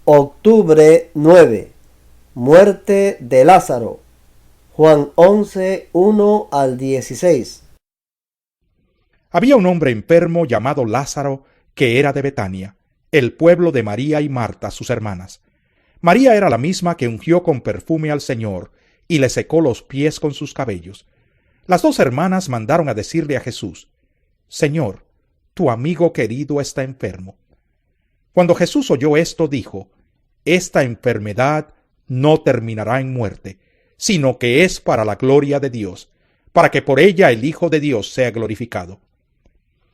Octubre 9. Muerte de Lázaro. Juan 11, 1 al 16. Había un hombre enfermo llamado Lázaro, que era de Betania, el pueblo de María y Marta, sus hermanas. María era la misma que ungió con perfume al Señor y le secó los pies con sus cabellos. Las dos hermanas mandaron a decirle a Jesús: Señor, tu amigo querido está enfermo. Cuando Jesús oyó esto, dijo: Esta enfermedad no terminará en muerte, sino que es para la gloria de Dios, para que por ella el Hijo de Dios sea glorificado.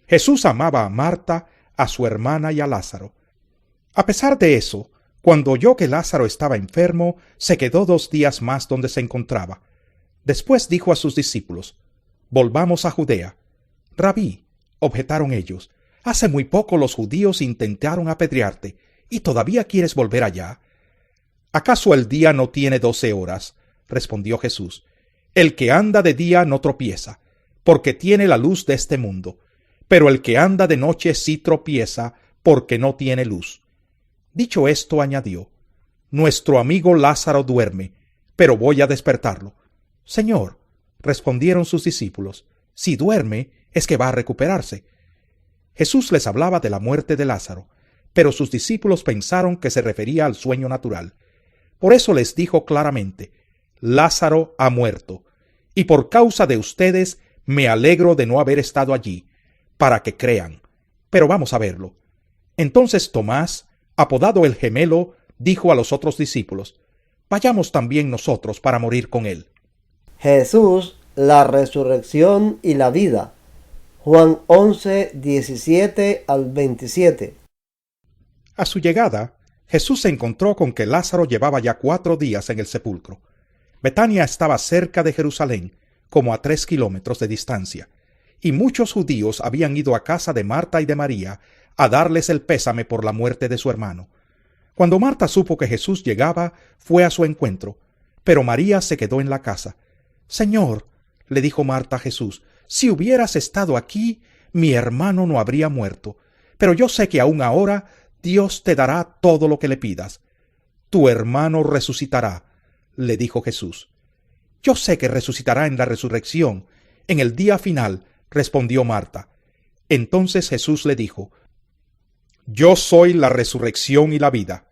Jesús amaba a Marta, a su hermana y a Lázaro. A pesar de eso, cuando oyó que Lázaro estaba enfermo, se quedó 2 días más donde se encontraba. Después dijo a sus discípulos: Volvamos a Judea. Rabí, objetaron ellos, hace muy poco los judíos intentaron apedrearte, ¿y todavía quieres volver allá? ¿Acaso el día no tiene 12 horas? Respondió Jesús. El que anda de día no tropieza, porque tiene la luz de este mundo, pero el que anda de noche sí tropieza, porque no tiene luz. Dicho esto, añadió: Nuestro amigo Lázaro duerme, pero voy a despertarlo. Señor, respondieron sus discípulos, si duerme, es que va a recuperarse. Jesús les hablaba de la muerte de Lázaro, pero sus discípulos pensaron que se refería al sueño natural. Por eso les dijo claramente: Lázaro ha muerto, y por causa de ustedes me alegro de no haber estado allí, para que crean. Pero vamos a verlo. Entonces Tomás, apodado el Gemelo, dijo a los otros discípulos: Vayamos también nosotros para morir con él. Jesús, la resurrección y la vida. Juan 11, 17 al 27. A su llegada, Jesús se encontró con que Lázaro llevaba ya 4 días en el sepulcro. Betania estaba cerca de Jerusalén, como a 3 kilómetros de distancia, y muchos judíos habían ido a casa de Marta y de María a darles el pésame por la muerte de su hermano. Cuando Marta supo que Jesús llegaba, fue a su encuentro, pero María se quedó en la casa. Señor, le dijo Marta a Jesús, si hubieras estado aquí, mi hermano no habría muerto, pero yo sé que aún ahora Dios te dará todo lo que le pidas. Tu hermano resucitará, le dijo Jesús. Yo sé que resucitará en la resurrección, en el día final, respondió Marta. Entonces Jesús le dijo: Yo soy la resurrección y la vida.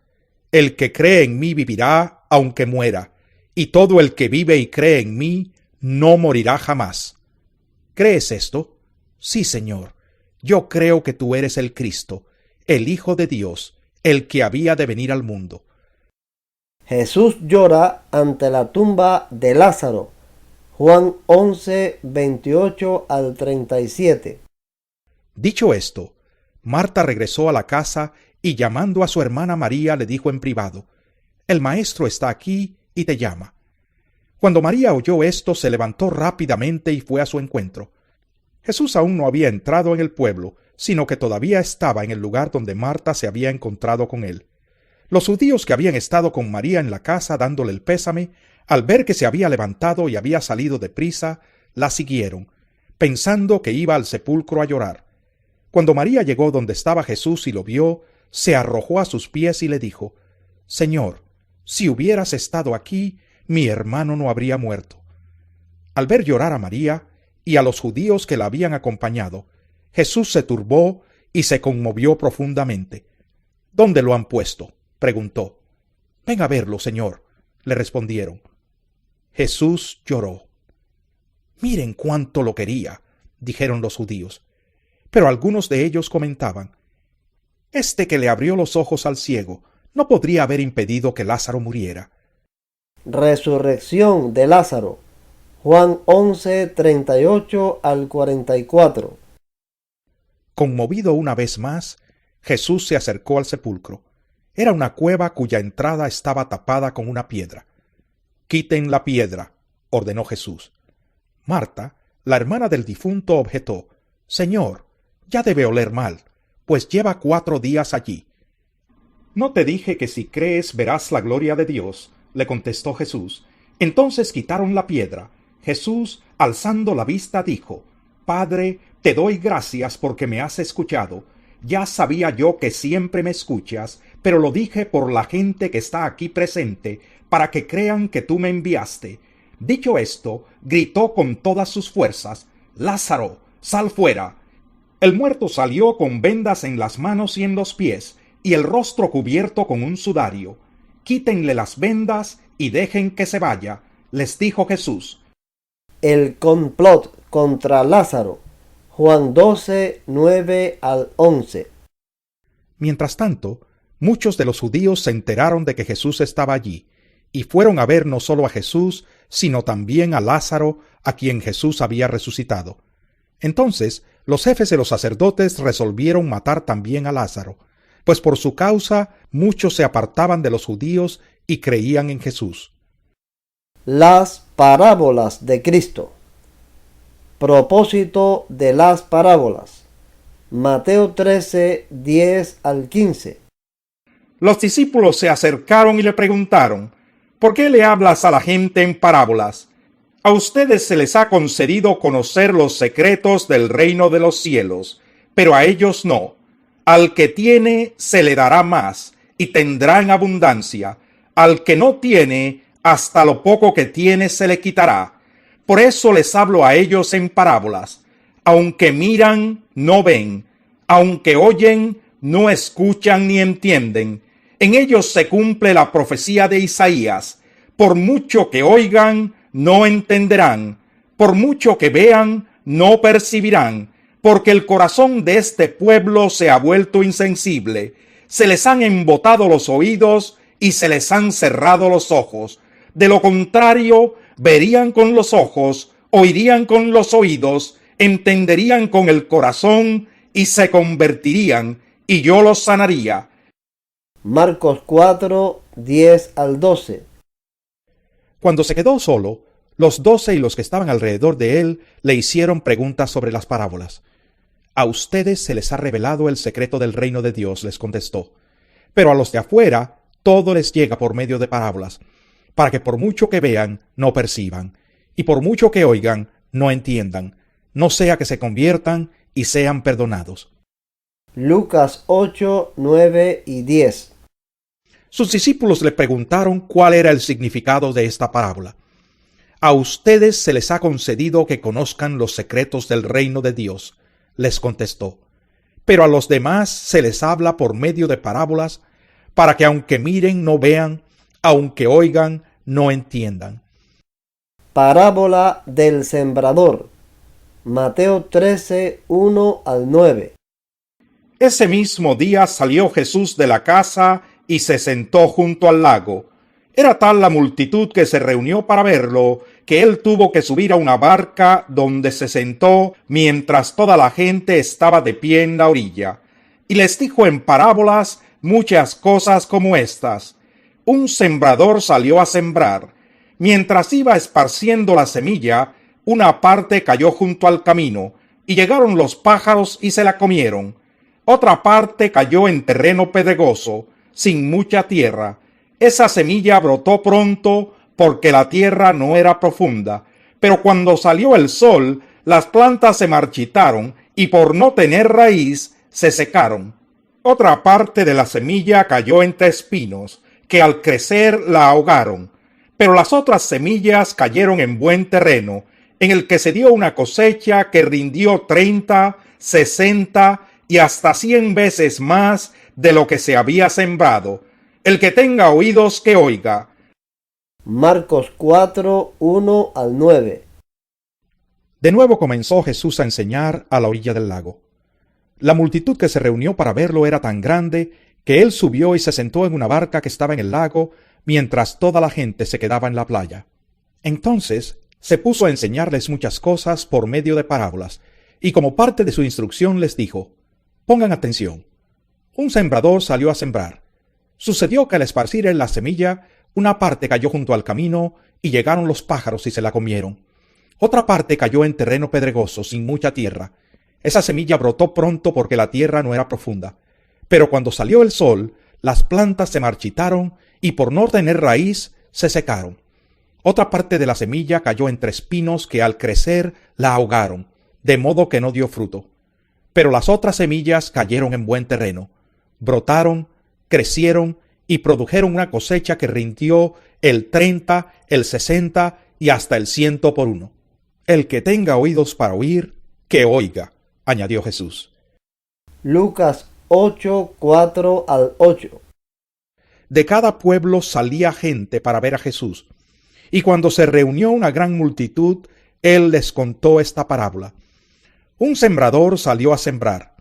El que cree en mí vivirá aunque muera, y todo el que vive y cree en mí no morirá jamás. ¿Crees esto? Sí, Señor. Yo creo que tú eres el Cristo, el Hijo de Dios, el que había de venir al mundo. Jesús llora ante la tumba de Lázaro. Juan 11, 28 al 37. Dicho esto, Marta regresó a la casa y llamando a su hermana María le dijo en privado: El maestro está aquí y te llama. Cuando María oyó esto, se levantó rápidamente y fue a su encuentro. Jesús aún no había entrado en el pueblo, sino que todavía estaba en el lugar donde Marta se había encontrado con él. Los judíos que habían estado con María en la casa dándole el pésame, al ver que se había levantado y había salido deprisa, la siguieron, pensando que iba al sepulcro a llorar. Cuando María llegó donde estaba Jesús y lo vio, se arrojó a sus pies y le dijo: Señor, si hubieras estado aquí, mi hermano no habría muerto. Al ver llorar a María y a los judíos que la habían acompañado, Jesús se turbó y se conmovió profundamente. ¿Dónde lo han puesto?, preguntó. Ven a verlo, Señor, le respondieron. Jesús lloró. Miren cuánto lo quería, dijeron los judíos. Pero algunos de ellos comentaban: Este que le abrió los ojos al ciego no podría haber impedido que Lázaro muriera. Resurrección de Lázaro. Juan 11, 38 al 44. Conmovido una vez más, Jesús se acercó al sepulcro. Era una cueva cuya entrada estaba tapada con una piedra. Quiten la piedra, ordenó Jesús. Marta, la hermana del difunto, objetó: Señor, ya debe oler mal, pues lleva 4 días allí. ¿No te dije que si crees verás la gloria de Dios?, le contestó Jesús. Entonces quitaron la piedra. Jesús, alzando la vista, dijo: Padre, te doy gracias porque me has escuchado. Ya sabía yo que siempre me escuchas, pero lo dije por la gente que está aquí presente, para que crean que tú me enviaste. Dicho esto, gritó con todas sus fuerzas: Lázaro, sal fuera. El muerto salió con vendas en las manos y en los pies, y el rostro cubierto con un sudario. Quítenle las vendas y dejen que se vaya, les dijo Jesús. El complot contra Lázaro. Juan 12, 9 al 11. Mientras tanto, muchos de los judíos se enteraron de que Jesús estaba allí, y fueron a ver no solo a Jesús, sino también a Lázaro, a quien Jesús había resucitado. Entonces, los jefes de los sacerdotes resolvieron matar también a Lázaro, pues por su causa muchos se apartaban de los judíos y creían en Jesús. Las parábolas de Cristo. Propósito de las parábolas. Mateo 13, 10 al 15. Los discípulos se acercaron y le preguntaron: ¿por qué le hablas a la gente en parábolas? A ustedes se les ha concedido conocer los secretos del reino de los cielos, pero a ellos no. Al que tiene se le dará más, y tendrá en abundancia. Al que no tiene, hasta lo poco que tiene se le quitará. Por eso les hablo a ellos en parábolas. Aunque miran, no ven. Aunque oyen, no escuchan ni entienden. En ellos se cumple la profecía de Isaías. Por mucho que oigan, no entenderán. Por mucho que vean, no percibirán. Porque el corazón de este pueblo se ha vuelto insensible. Se les han embotado los oídos y se les han cerrado los ojos. De lo contrario, verían con los ojos, oirían con los oídos, entenderían con el corazón y se convertirían, y yo los sanaría. Marcos 4, 10 al 12. Cuando se quedó solo, los 12 y los que estaban alrededor de él le hicieron preguntas sobre las parábolas. A ustedes se les ha revelado el secreto del reino de Dios, les contestó. Pero a los de afuera todo les llega por medio de parábolas, para que por mucho que vean, no perciban, y por mucho que oigan, no entiendan, no sea que se conviertan y sean perdonados. Lucas 8, 9 y 10. Sus discípulos le preguntaron cuál era el significado de esta parábola. A ustedes se les ha concedido que conozcan los secretos del reino de Dios, les contestó. Pero a los demás se les habla por medio de parábolas, para que aunque miren no vean, aunque oigan no entiendan. Parábola del sembrador. Mateo 13, 1 al 9. Ese mismo día salió Jesús de la casa y se sentó junto al lago. Era tal la multitud que se reunió para verlo, que él tuvo que subir a una barca donde se sentó mientras toda la gente estaba de pie en la orilla. Y les dijo en parábolas muchas cosas como estas. Un sembrador salió a sembrar. Mientras iba esparciendo la semilla, una parte cayó junto al camino, y llegaron los pájaros y se la comieron. Otra parte cayó en terreno pedregoso, sin mucha tierra. Esa semilla brotó pronto porque la tierra no era profunda, pero cuando salió el sol, las plantas se marchitaron y por no tener raíz, se secaron. Otra parte de la semilla cayó entre espinos, que al crecer la ahogaron. Pero las otras semillas cayeron en buen terreno, en el que se dio una cosecha que rindió 30, 60 y hasta 100 veces más de lo que se había sembrado. El que tenga oídos que oiga. Marcos 4, 1 al 9. De nuevo comenzó Jesús a enseñar a la orilla del lago. La multitud que se reunió para verlo era tan grande que él subió y se sentó en una barca que estaba en el lago, mientras toda la gente se quedaba en la playa. Entonces se puso a enseñarles muchas cosas por medio de parábolas, y como parte de su instrucción les dijo: pongan atención. Un sembrador salió a sembrar. Sucedió que al esparcir en la semilla, una parte cayó junto al camino, y llegaron los pájaros y se la comieron. Otra parte cayó en terreno pedregoso, sin mucha tierra. Esa semilla brotó pronto porque la tierra no era profunda. Pero cuando salió el sol, las plantas se marchitaron y por no tener raíz, se secaron. Otra parte de la semilla cayó entre espinos que al crecer la ahogaron, de modo que no dio fruto. Pero las otras semillas cayeron en buen terreno, brotaron crecieron y produjeron una cosecha que rindió el 30, el 60 y hasta el 100 por uno. El que tenga oídos para oír, que oiga, añadió Jesús. Lucas 8, 4 al 8. De cada pueblo salía gente para ver a Jesús, y cuando se reunió una gran multitud, él les contó esta parábola. Un sembrador salió a sembrar.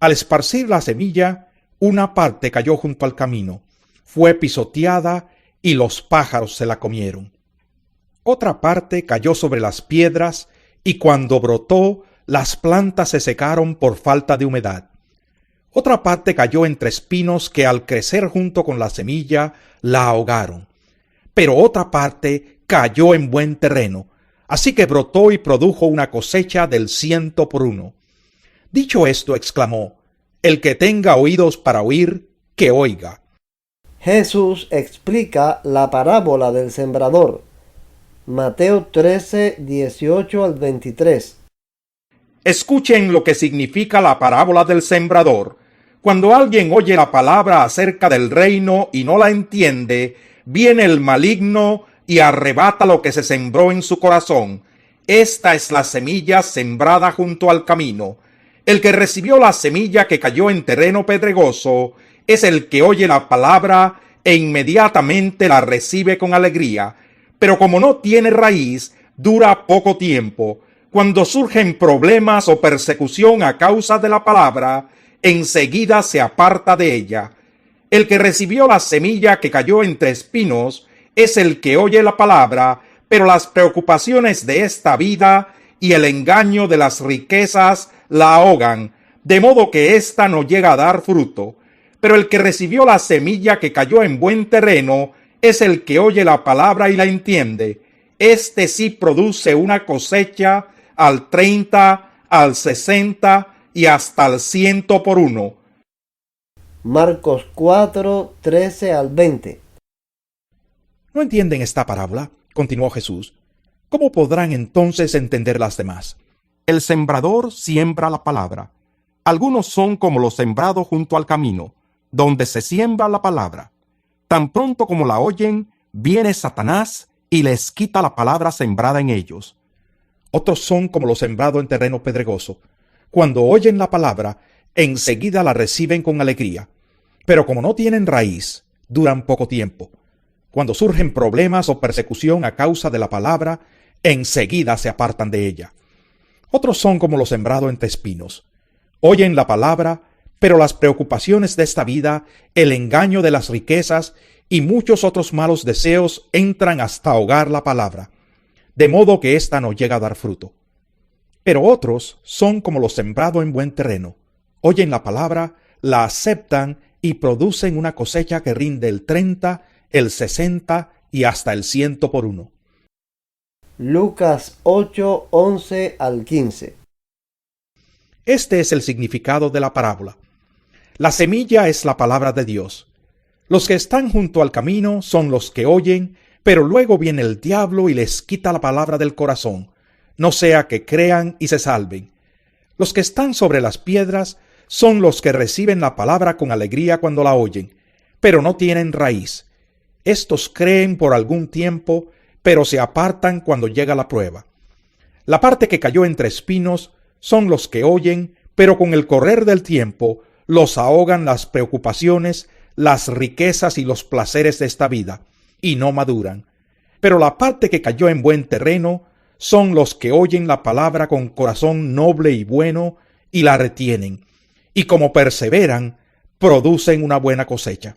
Al esparcir la semilla, una parte cayó junto al camino, fue pisoteada y los pájaros se la comieron. Otra parte cayó sobre las piedras y cuando brotó, las plantas se secaron por falta de humedad. Otra parte cayó entre espinos que al crecer junto con la semilla la ahogaron. Pero otra parte cayó en buen terreno, así que brotó y produjo una cosecha del 100 por uno. Dicho esto, exclamó: El que tenga oídos para oír, que oiga. Jesús explica la parábola del sembrador. Mateo 13, 18 al 23. Escuchen lo que significa la parábola del sembrador. Cuando alguien oye la palabra acerca del reino y no la entiende, viene el maligno y arrebata lo que se sembró en su corazón. Esta es la semilla sembrada junto al camino. El que recibió la semilla que cayó en terreno pedregoso es el que oye la palabra e inmediatamente la recibe con alegría. Pero como no tiene raíz, dura poco tiempo. Cuando surgen problemas o persecución a causa de la palabra, enseguida se aparta de ella. El que recibió la semilla que cayó entre espinos es el que oye la palabra, pero las preocupaciones de esta vida y el engaño de las riquezas la ahogan, de modo que ésta no llega a dar fruto. Pero el que recibió la semilla que cayó en buen terreno es el que oye la palabra y la entiende. Este sí produce una cosecha al 30, al 60 y hasta al 100 por uno. Marcos 4, 13 al 20. ¿No entienden esta parábola?, continuó Jesús. ¿Cómo podrán entonces entender las demás? El sembrador siembra la palabra. Algunos son como los sembrados junto al camino, donde se siembra la palabra. Tan pronto como la oyen, viene Satanás y les quita la palabra sembrada en ellos. Otros son como los sembrados en terreno pedregoso. Cuando oyen la palabra, enseguida la reciben con alegría. Pero como no tienen raíz, duran poco tiempo. Cuando surgen problemas o persecución a causa de la palabra, enseguida se apartan de ella. Otros son como los sembrados entre espinos. Oyen la palabra, pero las preocupaciones de esta vida, el engaño de las riquezas y muchos otros malos deseos entran hasta ahogar la palabra, de modo que ésta no llega a dar fruto. Pero otros son como los sembrados en buen terreno. Oyen la palabra, la aceptan y producen una cosecha que rinde el 30, el 60 y hasta el 100 por uno. Lucas 8, 11 al 15. Este es el significado de la parábola. La semilla es la palabra de Dios. Los que están junto al camino son los que oyen, pero luego viene el diablo y les quita la palabra del corazón, no sea que crean y se salven. Los que están sobre las piedras son los que reciben la palabra con alegría cuando la oyen, pero no tienen raíz. Estos creen por algún tiempo, pero se apartan cuando llega la prueba. La parte que cayó entre espinos son los que oyen, pero con el correr del tiempo los ahogan las preocupaciones, las riquezas y los placeres de esta vida, y no maduran. Pero la parte que cayó en buen terreno son los que oyen la palabra con corazón noble y bueno, y la retienen, y como perseveran, producen una buena cosecha.